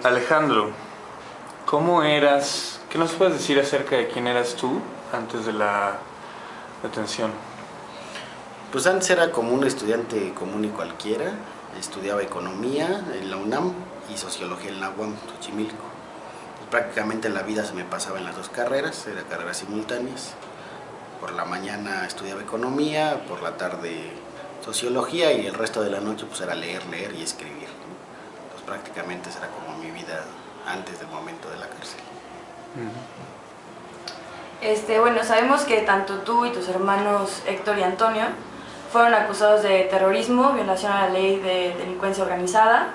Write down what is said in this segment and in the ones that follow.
Alejandro, ¿cómo eras? ¿Qué nos puedes decir acerca de quién eras tú antes de la detención? Pues antes era como un estudiante común y cualquiera, estudiaba economía en la UNAM y sociología en la UAM, Xochimilco. Pues prácticamente la vida se me pasaba en las dos carreras, eran carreras simultáneas. Por la mañana estudiaba economía, por la tarde sociología y el resto de la noche pues era leer y escribir, ¿no? Pues prácticamente esa era como mi vida antes del momento de la cárcel. Bueno, sabemos que tanto tú y tus hermanos Héctor y Antonio fueron acusados de terrorismo, violación a la ley de delincuencia organizada,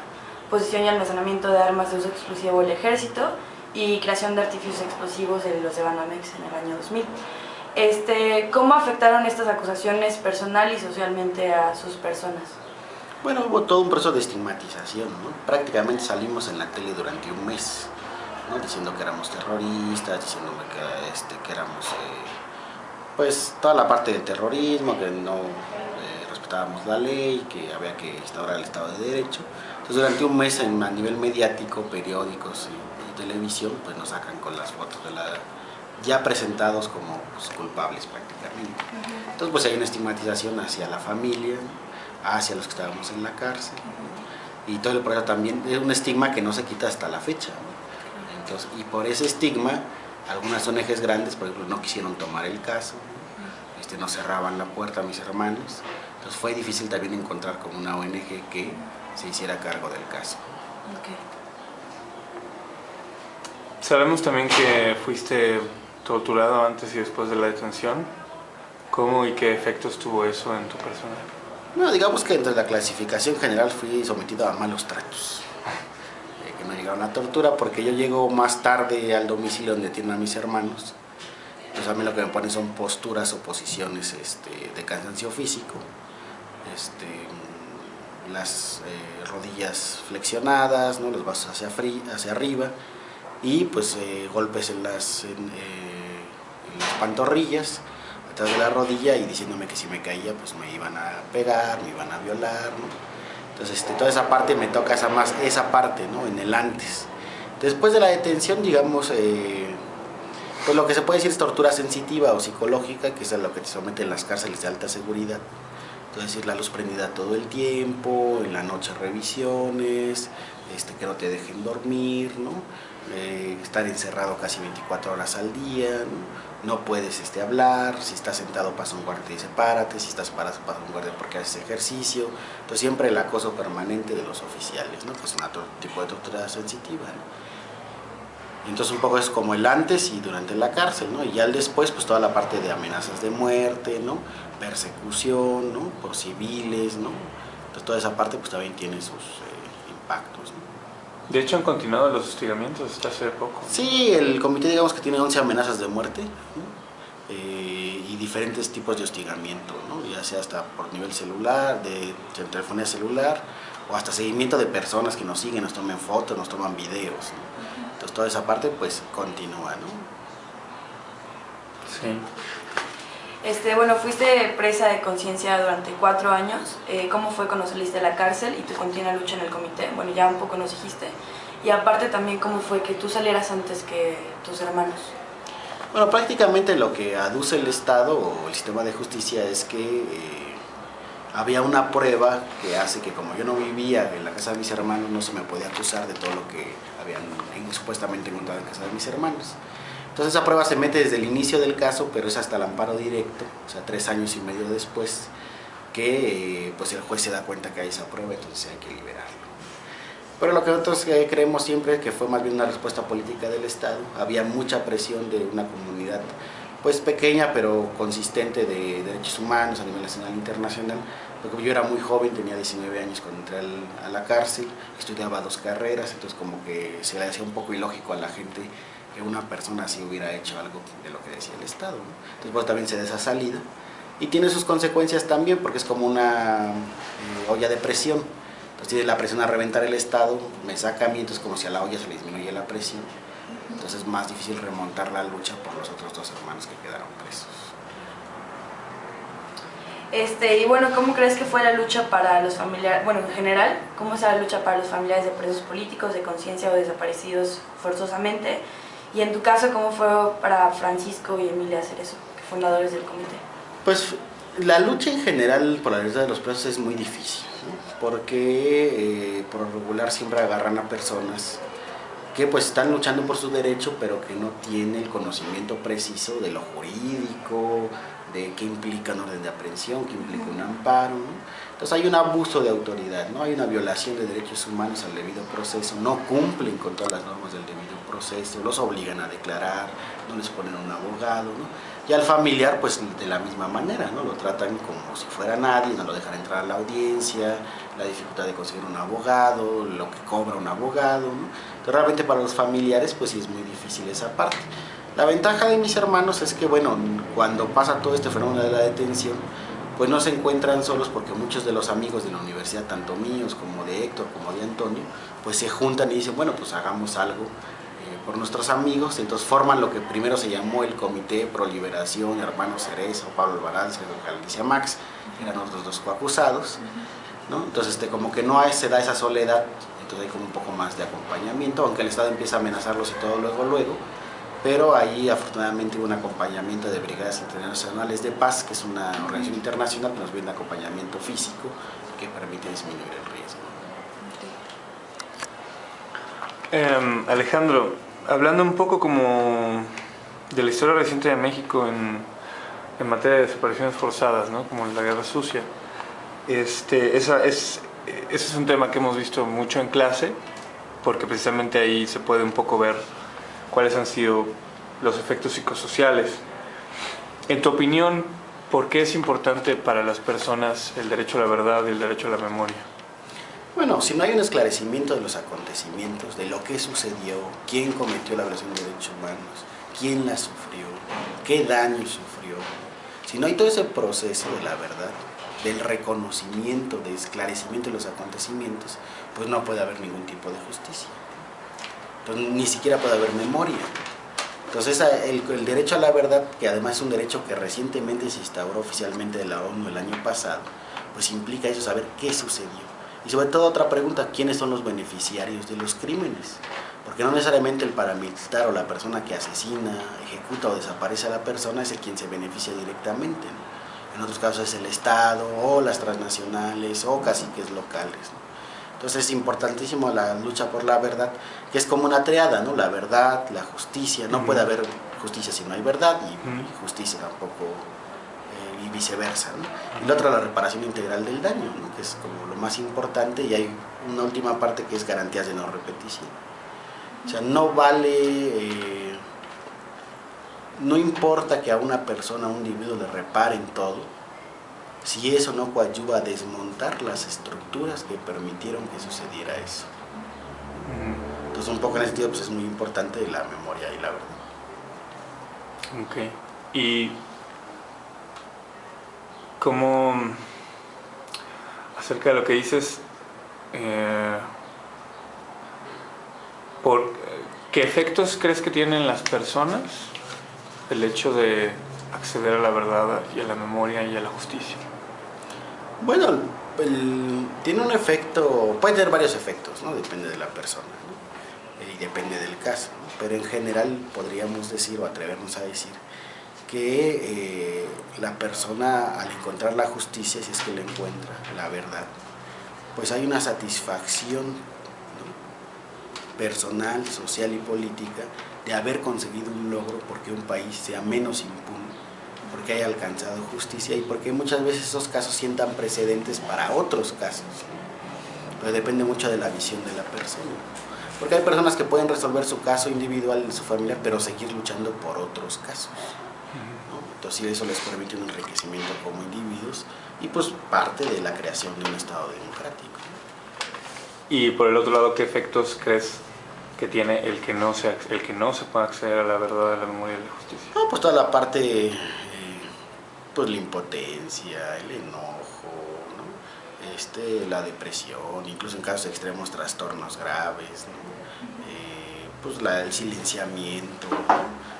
posesión y almacenamiento de armas de uso exclusivo del ejército y creación de artificios explosivos de los de Banamex en el año 2000. ¿Cómo afectaron estas acusaciones personal y socialmente a sus personas? Bueno, hubo todo un proceso de estigmatización, ¿no? Prácticamente salimos en la tele durante un mes, ¿no? Diciendo que éramos terroristas, diciendo que éramos, pues, toda la parte del terrorismo, que no respetábamos la ley, que había que instaurar el Estado de Derecho. Entonces, durante un mes, a nivel mediático, periódicos y televisión, pues nos sacan con las fotos de ya presentados como pues, culpables prácticamente. Entonces, pues hay una estigmatización hacia la familia, hacia los que estábamos en la cárcel, y todo el proceso también es un estigma que no se quita hasta la fecha, ¿no? Entonces, y por ese estigma, algunas ONGs grandes, por ejemplo, no quisieron tomar el caso, nos cerraban la puerta a mis hermanos, entonces fue difícil también encontrar como una ONG que se hiciera cargo del caso. Okay. Sabemos también que fuiste torturado antes y después de la detención. ¿Cómo y qué efectos tuvo eso en tu persona? No, digamos que entre la clasificación general fui sometido a malos tratos, que no llegaron a tortura porque yo llego más tarde al domicilio donde tienen a mis hermanos. Entonces a mí lo que me ponen son posturas o posiciones de cansancio físico, las rodillas flexionadas, ¿no? Los brazos hacia arriba y pues golpes en las pantorrillas, atrás de la rodilla y diciéndome que si me caía pues me iban a pegar, me iban a violar, ¿no? Entonces toda esa parte me toca esa parte, ¿no? En el antes. Después de la detención, digamos, pues lo que se puede decir es tortura sensitiva o psicológica, que es a lo que te someten las cárceles de alta seguridad. Entonces la luz prendida todo el tiempo, en la noche revisiones, que no te dejen dormir, ¿no? Estar encerrado casi 24 horas al día, no puedes hablar, si estás sentado pasa un guardia y dice párate, si estás parado pasa un guardia porque haces ejercicio. Entonces siempre el acoso permanente de los oficiales, ¿no? Que es un tipo de tortura sensitiva, ¿no? Entonces un poco es como el antes y durante la cárcel, ¿no? Y ya el después, pues toda la parte de amenazas de muerte, ¿no? Persecución, ¿no? Por civiles, ¿no? Entonces toda esa parte pues también tiene sus impactos, ¿no? De hecho han continuado los hostigamientos hasta hace poco. Sí, el comité digamos que tiene 11 amenazas de muerte, ¿no? Y diferentes tipos de hostigamiento, ¿no? Ya sea hasta por nivel celular, de telefonía celular, o hasta seguimiento de personas que nos siguen, nos toman fotos, nos toman videos, ¿no? Entonces toda esa parte pues continúa, ¿no? Sí. Bueno, fuiste presa de conciencia durante 4 años. ¿Cómo fue cuando saliste de la cárcel y tu continua lucha en el comité? Bueno, ya un poco nos dijiste. Y aparte también, ¿cómo fue que tú salieras antes que tus hermanos? Bueno, prácticamente lo que aduce el Estado o el sistema de justicia es que había una prueba que hace que como yo no vivía en la casa de mis hermanos, no se me podía acusar de todo lo que habían supuestamente encontrado en casa de mis hermanos. Entonces esa prueba se mete desde el inicio del caso, pero es hasta el amparo directo, o sea 3 años y medio después, que pues el juez se da cuenta que hay esa prueba, entonces hay que liberarlo. Pero lo que nosotros creemos siempre es que fue más bien una respuesta política del Estado. Había mucha presión de una comunidad pues pequeña pero consistente de derechos humanos a nivel nacional e internacional, porque yo era muy joven, tenía 19 años cuando entré a la cárcel, estudiaba 2 carreras, entonces como que se le hacía un poco ilógico a la gente que una persona así hubiera hecho algo de lo que decía el Estado, ¿no? Entonces pues también se da esa salida y tiene sus consecuencias también porque es como una olla de presión. Entonces tiene la presión a reventar el Estado, me saca a mí, entonces como si a la olla se le disminuye la presión. Entonces es más difícil remontar la lucha por los otros 2 hermanos que quedaron presos. Y bueno, ¿cómo crees que fue la lucha para los familiares, bueno, en general, cómo es la lucha para los familiares de presos políticos, de conciencia o desaparecidos forzosamente? Y en tu caso, ¿cómo fue para Francisco y Emilia hacer eso, fundadores del comité? Pues la lucha en general por la libertad de los presos es muy difícil, ¿no? Porque por lo regular siempre agarran a personas que pues están luchando por su derecho, pero que no tienen el conocimiento preciso de lo jurídico, de qué implica un orden de aprehensión, qué implica un amparo, ¿no? Entonces hay un abuso de autoridad, ¿no? Hay una violación de derechos humanos al debido proceso, no cumplen con todas las normas del debido proceso, los obligan a declarar, no les ponen un abogado, ¿no? Y al familiar pues de la misma manera, ¿no? Lo tratan como si fuera nadie, no lo dejan entrar a la audiencia, la dificultad de conseguir un abogado, lo que cobra un abogado, ¿no? Entonces realmente para los familiares pues sí es muy difícil esa parte. La ventaja de mis hermanos es que, bueno, cuando pasa todo este fenómeno de la detención, pues no se encuentran solos porque muchos de los amigos de la universidad, tanto míos como de Héctor, como de Antonio, pues se juntan y dicen, bueno, pues hagamos algo por nuestros amigos. Entonces forman lo que primero se llamó el Comité Pro Liberación, Hermanos Cerezo, Pablo Alvarado y Alicia Max, que eran otros dos coacusados, ¿no? Entonces como que no se da esa soledad, entonces hay como un poco más de acompañamiento, aunque el Estado empieza a amenazarlos y todo luego, pero ahí afortunadamente hubo un acompañamiento de Brigadas Internacionales de Paz, que es una organización internacional que nos brinda acompañamiento físico que permite disminuir el riesgo. Alejandro, hablando un poco como de la historia reciente de México en materia de desapariciones forzadas, ¿no? Como la Guerra Sucia, ese es un tema que hemos visto mucho en clase, porque precisamente ahí se puede un poco ver cuáles han sido los efectos psicosociales. En tu opinión, ¿por qué es importante para las personas el derecho a la verdad y el derecho a la memoria? Bueno, si no hay un esclarecimiento de los acontecimientos, de lo que sucedió, quién cometió la violación de derechos humanos, quién la sufrió, qué daño sufrió, si no hay todo ese proceso de la verdad, del reconocimiento, de esclarecimiento de los acontecimientos, pues no puede haber ningún tipo de justicia. Entonces, ni siquiera puede haber memoria. Entonces el derecho a la verdad, que además es un derecho que recientemente se instauró oficialmente de la ONU el año pasado, pues implica eso, saber qué sucedió. Y sobre todo otra pregunta, ¿quiénes son los beneficiarios de los crímenes? Porque no necesariamente el paramilitar o la persona que asesina, ejecuta o desaparece a la persona es el quien se beneficia directamente, ¿no? En otros casos es el Estado o las transnacionales o caciques locales, ¿no? Entonces es importantísimo la lucha por la verdad, que es como una triada, ¿no? La verdad, la justicia. No puede haber justicia si no hay verdad, y justicia tampoco, y viceversa, ¿no? Y la otra, la reparación integral del daño, ¿no? Que es como lo más importante, y hay una última parte que es garantías de no repetición. O sea, no vale, no importa que a una persona, a un individuo le reparen todo, si eso no coadyuva a desmontar las estructuras que permitieron que sucediera eso. Entonces un poco en ese sentido pues es muy importante la memoria y la verdad. Ok. Y ¿cómo, acerca de lo que dices, qué efectos crees que tienen las personas el hecho de acceder a la verdad y a la memoria y a la justicia? Bueno, tiene un efecto, puede tener varios efectos, ¿no? Depende de la persona, ¿no? Y depende del caso, ¿no? Pero en general podríamos decir o atrevernos a decir que la persona, al encontrar la justicia, si es que la encuentra, la verdad, pues hay una satisfacción, ¿no? Personal, social y política de haber conseguido un logro porque un país sea menos impune, porque haya alcanzado justicia y porque muchas veces esos casos sientan precedentes para otros casos. Pero depende mucho de la visión de la persona, porque hay personas que pueden resolver su caso individual, su familiar, pero seguir luchando por otros casos, ¿no? Entonces eso les permite un enriquecimiento como individuos y pues parte de la creación de un Estado democrático. Y por el otro lado, ¿qué efectos crees que tiene el que no se pueda acceder a la verdad, a la memoria y a la justicia? No, pues toda la parte, pues la impotencia, el enojo, ¿no? La depresión, incluso en casos extremos trastornos graves, ¿no? pues el silenciamiento,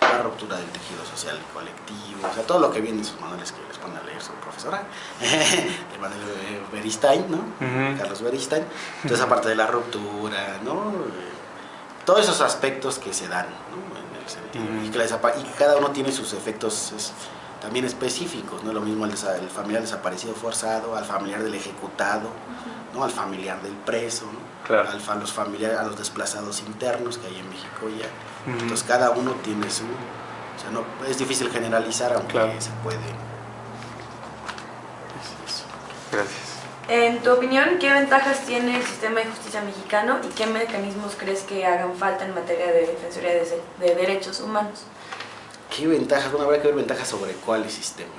la ruptura del tejido social colectivo, o sea, todo lo que viene en sus manuales que les pone a leer su profesora, Emanuel Beristain, ¿no? Carlos Beristain. Entonces, aparte de la ruptura, ¿no? Todos esos aspectos que se dan, ¿no? En el sentido, y que cada uno tiene sus efectos también específicos, ¿no? Lo mismo el familiar desaparecido forzado, al familiar del ejecutado, ¿no? Al familiar del preso, ¿no? Claro. A los desplazados internos que hay en México ya. Entonces cada uno tiene su... O sea, no, es difícil generalizar, aunque se puede. Gracias. En tu opinión, ¿qué ventajas tiene el sistema de justicia mexicano y qué mecanismos crees que hagan falta en materia de defensoría de derechos humanos? ¿Qué ventajas? Bueno, habrá que ver ventajas sobre cuáles sistemas.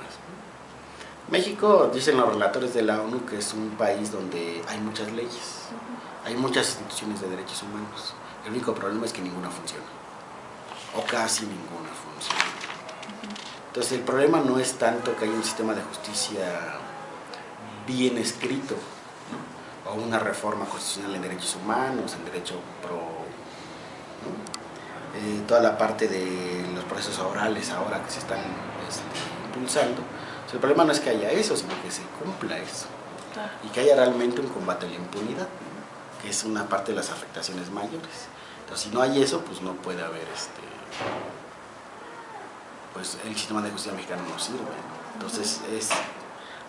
México, dicen los relatores de la ONU, que es un país donde hay muchas leyes, hay muchas instituciones de derechos humanos. El único problema es que ninguna funciona, o casi ninguna funciona. Entonces el problema no es tanto que haya un sistema de justicia bien escrito, ¿no? O una reforma constitucional en derechos humanos, en derecho pro, ¿no? Toda la parte de los procesos orales ahora que se están impulsando. El problema no es que haya eso, sino que se cumpla eso. Y que haya realmente un combate a la impunidad, ¿no? Que es una parte de las afectaciones mayores. Entonces, si no hay eso, pues no puede haber pues el sistema de justicia mexicano no sirve, ¿no? Entonces,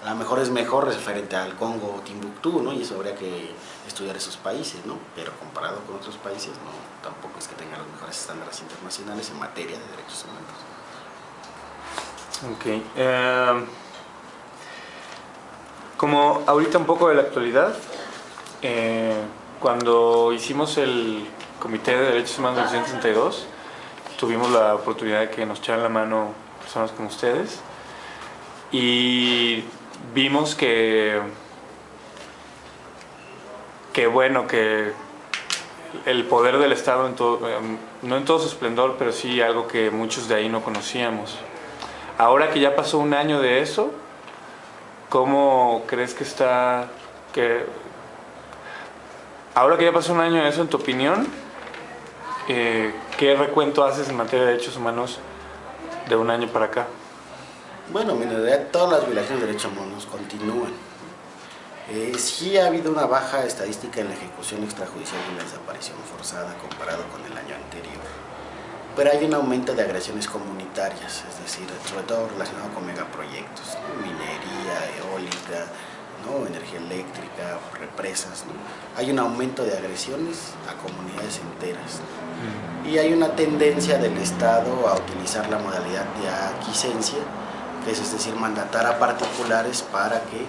a lo mejor es mejor referente al Congo o Timbuktu, ¿no? Y eso habría que estudiar esos países, ¿no? Pero comparado con otros países, no, tampoco es que tengan los mejores estándares internacionales en materia de derechos humanos. Ok. Como ahorita un poco de la actualidad, cuando hicimos el Comité de Derechos Humanos del 162, tuvimos la oportunidad de que nos echaran la mano personas como ustedes y vimos que bueno, que el poder del Estado, no en todo su esplendor, pero sí algo que muchos de ahí no conocíamos. Ahora que ya pasó un año de eso, ¿cómo crees que está? Ahora que ya pasó un año de eso, en tu opinión, ¿qué recuento haces en materia de derechos humanos de un año para acá? Bueno, en realidad todas las violaciones de derechos humanos continúan. Sí ha habido una baja estadística en la ejecución extrajudicial y la desaparición forzada comparado con el año anterior. Pero hay un aumento de agresiones comunitarias, es decir, sobre todo relacionado con megaproyectos, ¿no? Minería, eólica, ¿no? Energía eléctrica, represas, ¿no? Hay un aumento de agresiones a comunidades enteras, ¿no? Y hay una tendencia del Estado a utilizar la modalidad de aquiescencia, que es decir, mandatar a particulares para que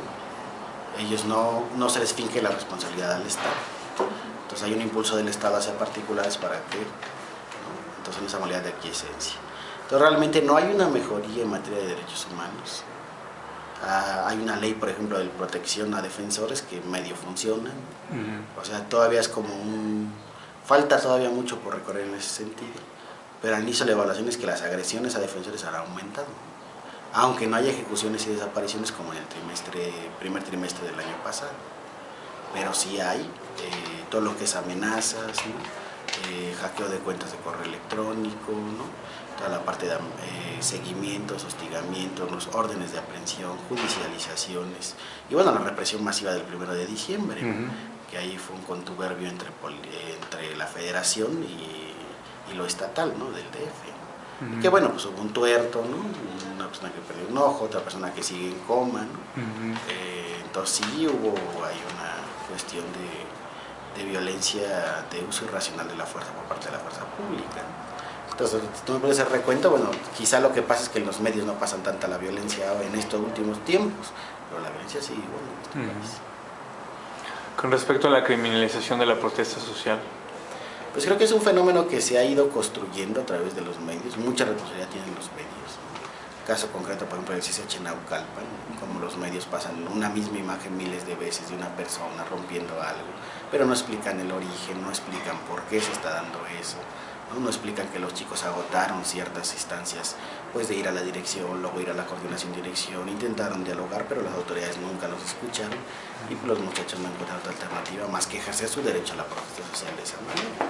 ellos no se les finque la responsabilidad al Estado. Entonces hay un impulso del Estado hacia particulares para que... Entonces, en esa modalidad de aquiescencia. Entonces, realmente no hay una mejoría en materia de derechos humanos. Hay una ley, por ejemplo, de protección a defensores que medio funciona. O sea, todavía es como falta todavía mucho por recorrer en ese sentido. Pero al inicio la evaluación es que las agresiones a defensores han aumentado. Aunque no haya ejecuciones y desapariciones como en el primer trimestre del año pasado. Pero sí hay todo lo que es amenazas, ¿no? Hackeo de cuentas de correo electrónico, ¿no? Toda la parte de seguimientos, hostigamientos, los órdenes de aprehensión, judicializaciones y bueno, la represión masiva del 1 de diciembre, que ahí fue un contuberbio entre la federación y lo estatal, ¿no? Del DF. Y que bueno, pues hubo un tuerto, ¿no? Una persona que perdió un ojo, otra persona que sigue en coma, ¿no? Entonces sí hay una cuestión de violencia de uso irracional de la fuerza por parte de la fuerza pública. Entonces, tú me puedes hacer recuento, bueno, quizá lo que pasa es que en los medios no pasan tanta la violencia en estos últimos tiempos, pero la violencia sí, bueno, en este país. Con respecto a la criminalización de la protesta social. Pues creo que es un fenómeno que se ha ido construyendo a través de los medios, mucha responsabilidad tienen los medios. Caso concreto, por ejemplo, el CCH Naucalpan, como los medios pasan una misma imagen miles de veces de una persona rompiendo algo, pero no explican el origen, no explican por qué se está dando eso, no explican que los chicos agotaron ciertas instancias, pues de ir a la dirección, luego ir a la coordinación de dirección, intentaron dialogar, pero las autoridades nunca los escucharon y pues los muchachos no encontraron otra alternativa más que ejercer su derecho a la protesta social de esa manera.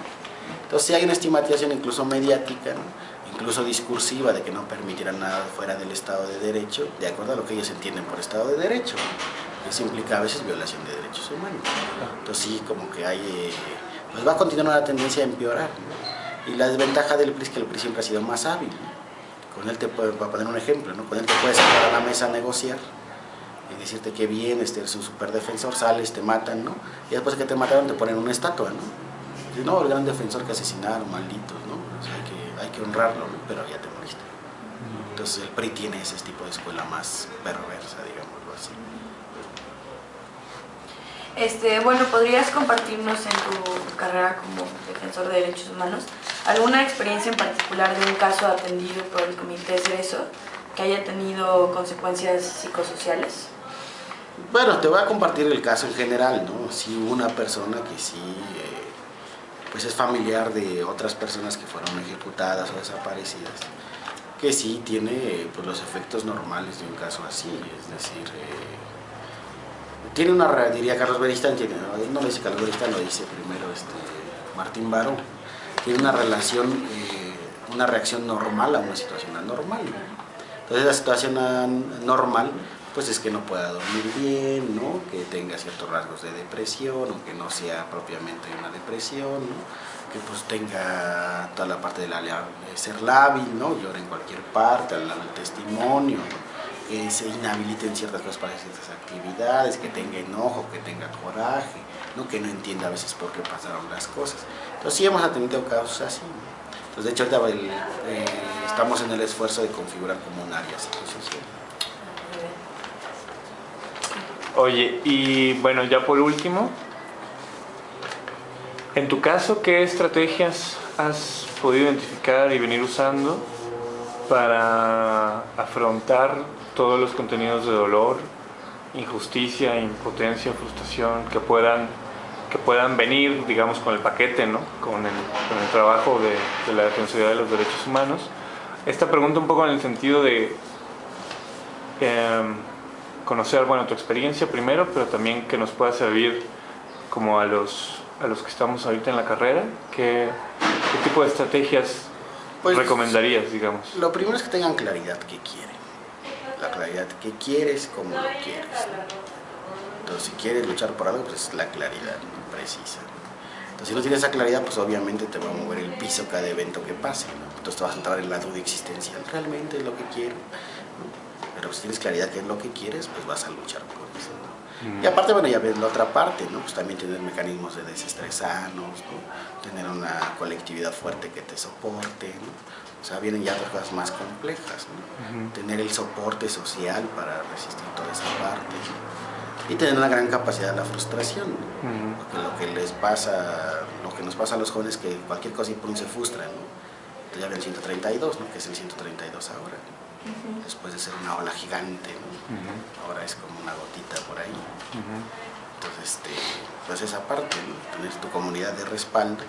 Entonces, si hay una estigmatización incluso mediática, ¿no? Incluso discursiva, de que no permitirán nada fuera del Estado de Derecho, de acuerdo a lo que ellos entienden por Estado de Derecho. Eso implica a veces violación de derechos humanos. Entonces sí, como que hay, pues va a continuar una tendencia a empeorar, ¿no? Y la desventaja del PRI es que el PRI siempre ha sido más hábil, ¿no? Con él te puede, para poner un ejemplo, ¿no? Con él te puedes sentar a la mesa a negociar y decirte que bien, eres un superdefensor, sales, te matan, ¿no? Y después de que te mataron te ponen una estatua, ¿no? Y no, el gran defensor que asesinaron, malditos, ¿no? O sea, hay que honrarlo, ¿no? Pero ya te moriste. Entonces el PRI tiene ese tipo de escuela más perversa, digámoslo así. Bueno, ¿podrías compartirnos en tu carrera como defensor de derechos humanos alguna experiencia en particular de un caso atendido por el Comité Cerezo que haya tenido consecuencias psicosociales? Bueno, te voy a compartir el caso en general, ¿no? Sí, una persona que sí, pues es familiar de otras personas que fueron ejecutadas o desaparecidas, que sí tiene pues, los efectos normales de un caso así, es decir, tiene una, diría Carlos Beristain, no lo dice Carlos Beristain, lo dice primero Martín Baró, tiene una relación, una reacción normal a una situación anormal, ¿no? Entonces la situación normal pues es que no pueda dormir bien, ¿no? Que tenga ciertos rasgos de depresión, aunque no sea propiamente una depresión, ¿no? Que pues tenga toda la parte de ser lábil, ¿no? Llore en cualquier parte, al testimonio, ¿no? Que se inhabiliten ciertas cosas para ciertas actividades, que tenga enojo, que tenga coraje, ¿no? Que no entienda a veces por qué pasaron las cosas. Entonces sí hemos atendido casos así, ¿no? Entonces de hecho ahorita estamos en el esfuerzo de configurar como un área psicosocial. Oye, y bueno, ya por último, en tu caso, ¿qué estrategias has podido identificar y venir usando para afrontar todos los contenidos de dolor, injusticia, impotencia, frustración que puedan venir, digamos, con el paquete, ¿no? Con el trabajo de la Defensoría de los Derechos Humanos? Esta pregunta un poco en el sentido de conocer, bueno, tu experiencia primero, pero también que nos pueda servir como a los que estamos ahorita en la carrera. ¿Qué tipo de estrategias pues, recomendarías, digamos? Lo primero es que tengan claridad qué quieren. La claridad que quieres, cómo lo quieres, ¿no? Entonces, si quieres luchar por algo, pues la claridad, ¿no? Precisa. Entonces, si no tienes esa claridad, pues obviamente te va a mover el piso cada evento que pase, ¿no? Entonces te vas a entrar en la duda existencial. ¿Realmente es lo que quiero? ¿No? Pero si tienes claridad qué es lo que quieres, pues vas a luchar por eso, ¿no? Y aparte, bueno, ya ves la otra parte, ¿no? Pues también tener mecanismos de desestrés sanos, ¿no? Tener una colectividad fuerte que te soporte, ¿no? O sea, vienen ya otras cosas más complejas, ¿no? Tener el soporte social para resistir toda esa parte, ¿no? Y tener una gran capacidad de la frustración, ¿no? Porque lo que nos pasa a los jóvenes es que cualquier cosa y pum, se frustran, ¿no? Entonces ya ven el 132, ¿no? Que es el 132 ahora, ¿no? Después de ser una ola gigante, ¿no? Ahora es como una gotita por ahí. Entonces, pues esa parte, ¿no? Tener tu comunidad de respaldo